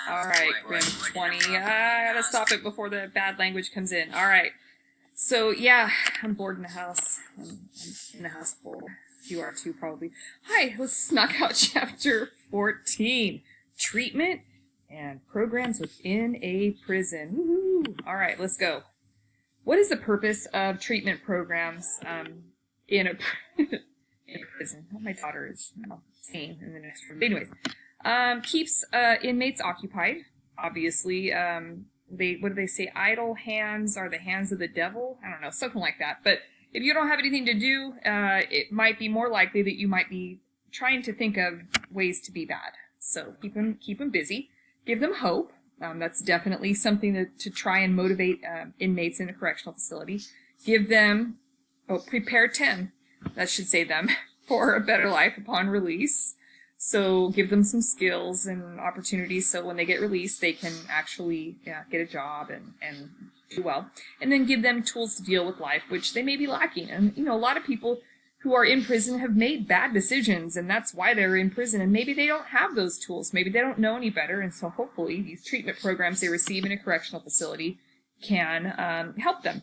Alright, Grim 20. I gotta stop it before the bad language comes in. Alright. So, yeah, I'm bored in the house. I'm in the house full. You are too, probably. Hi, let's knock out chapter 14. Treatment and programs within a prison. Woohoo! Alright, let's go. What is the purpose of treatment programs in a prison? Oh, my daughter is sane in the next room. But anyways, keeps inmates occupied, obviously. What do they say? Idle hands are the hands of the devil? I don't know, something like that. But if you don't have anything to do, it might be more likely that you might be trying to think of ways to be bad. So keep them busy. Give them hope. That's definitely something to try and motivate inmates in a correctional facility. Give them, prepare 10, that should say them, for a better life upon release. So give them some skills and opportunities so when they get released, they can actually get a job and do well. And then give them tools to deal with life, which they may be lacking. And, a lot of people who are in prison have made bad decisions, and that's why they're in prison. And maybe they don't have those tools. Maybe they don't know any better. And so hopefully these treatment programs they receive in a correctional facility can help them.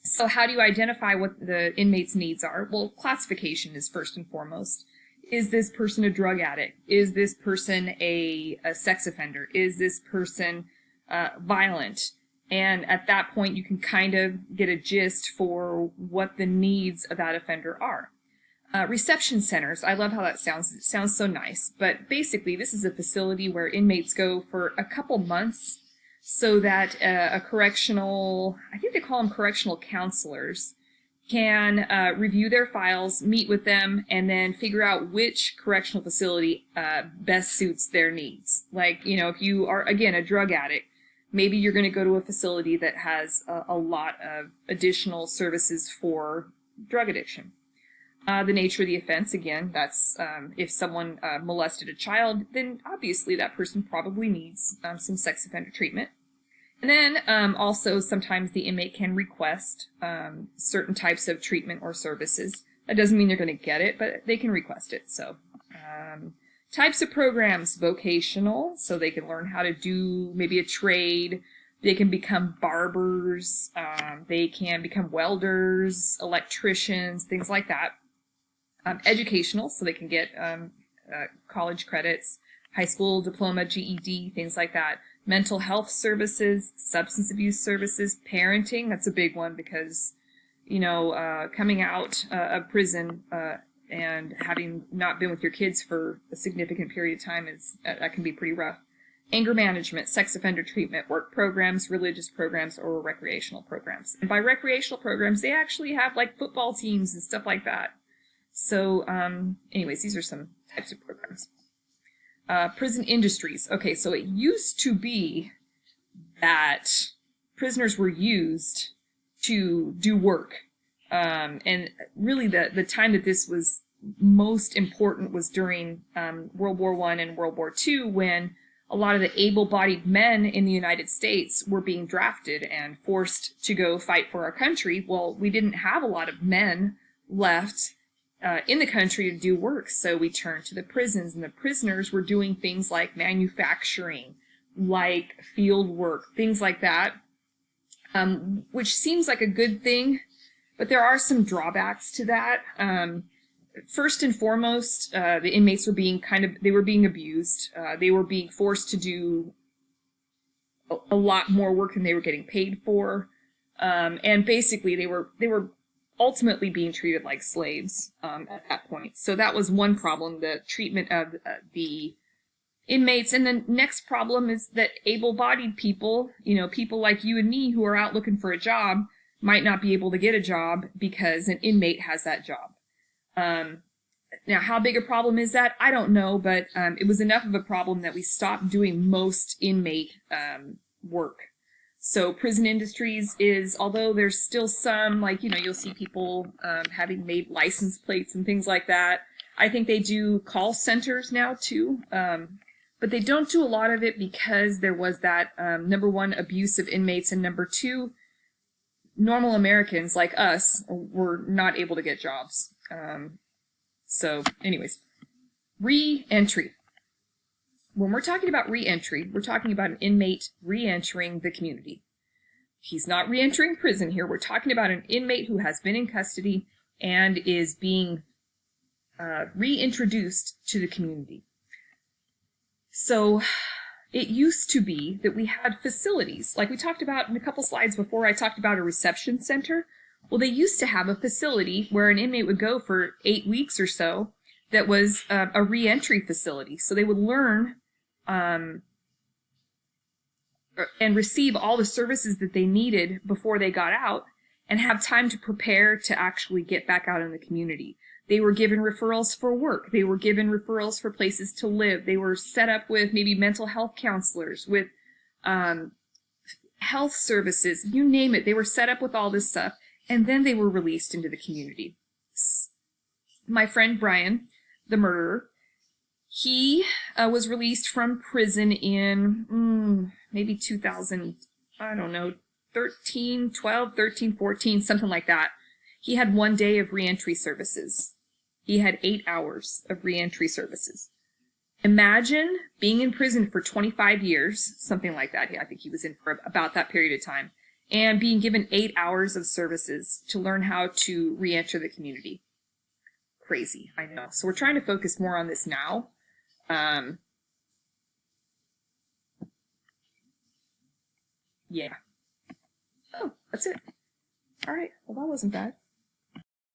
So how do you identify what the inmate's needs are? Well, classification is first and foremost. Is this person a drug addict? Is this person a sex offender? Is this person violent? And at that point, you can kind of get a gist for what the needs of that offender are. Reception centers, I love how that sounds. It sounds so nice. But basically, this is a facility where inmates go for a couple months so that a correctional, I think they call them correctional counselors, can review their files, meet with them, and then figure out which correctional facility best suits their needs. Like, if you are, again, a drug addict, maybe you're going to go to a facility that has a lot of additional services for drug addiction. The nature of the offense, again, that's if someone molested a child, then obviously that person probably needs some sex offender treatment. And then also sometimes the inmate can request certain types of treatment or services. That doesn't mean they're going to get it, but they can request it. So types of programs, vocational, so they can learn how to do maybe a trade. They can become barbers. They can become welders, electricians, things like that. Educational, so they can get college credits, high school diploma, GED, things like that. Mental health services, substance abuse services, parenting, that's a big one because, coming out of prison and having not been with your kids for a significant period of time, that can be pretty rough. Anger management, sex offender treatment, work programs, religious programs, or recreational programs. And by recreational programs, they actually have like football teams and stuff like that. So anyways, these are some types of programs. Prison industries. Okay, so it used to be that prisoners were used to do work. And really the time that this was most important was during World War I and World War II, when a lot of the able-bodied men in the United States were being drafted and forced to go fight for our country. Well, we didn't have a lot of men left in the country to do work, so we turned to the prisons, and the prisoners were doing things like manufacturing, like field work, things like that, which seems like a good thing, but there are some drawbacks to that. First and foremost, the inmates were being abused. They were being forced to do a lot more work than they were getting paid for, and basically they were ultimately being treated like slaves at that point. So that was one problem, the treatment of the inmates. And the next problem is that able-bodied people, people like you and me who are out looking for a job, might not be able to get a job because an inmate has that job. Now, how big a problem is that? I don't know, but it was enough of a problem that we stopped doing most inmate work. So prison industries is, although there's still some, like, you'll see people having made license plates and things like that. I think they do call centers now too, but they don't do a lot of it because there was that, number one, abuse of inmates, and number two, normal Americans like us were not able to get jobs. So anyways, reentry. when we're talking about reentry, we're talking about an inmate reentering the community. He's not reentering prison here. We're talking about an inmate who has been in custody and is being reintroduced to the community. So it used to be that we had facilities, like we talked about in a couple slides before. I talked about a reception center. Well, they used to have a facility where an inmate would go for 8 weeks or so that was a reentry facility. So they would learn and receive all the services that they needed before they got out and have time to prepare to actually get back out in the community. They were given referrals for work. They were given referrals for places to live. They were set up with maybe mental health counselors, with health services, you name it. They were set up with all this stuff, and then they were released into the community. My friend Brian, the murderer, he was released from prison in maybe 2000, I don't know, 13, 14, something like that. He had 1 day of reentry services. He had 8 hours of reentry services. Imagine being in prison for 25 years, something like that. I think he was in for about that period of time, and being given 8 hours of services to learn how to reenter the community. Crazy, I know. So we're trying to focus more on this now. Yeah. Oh, that's it. All right. Well, that wasn't bad.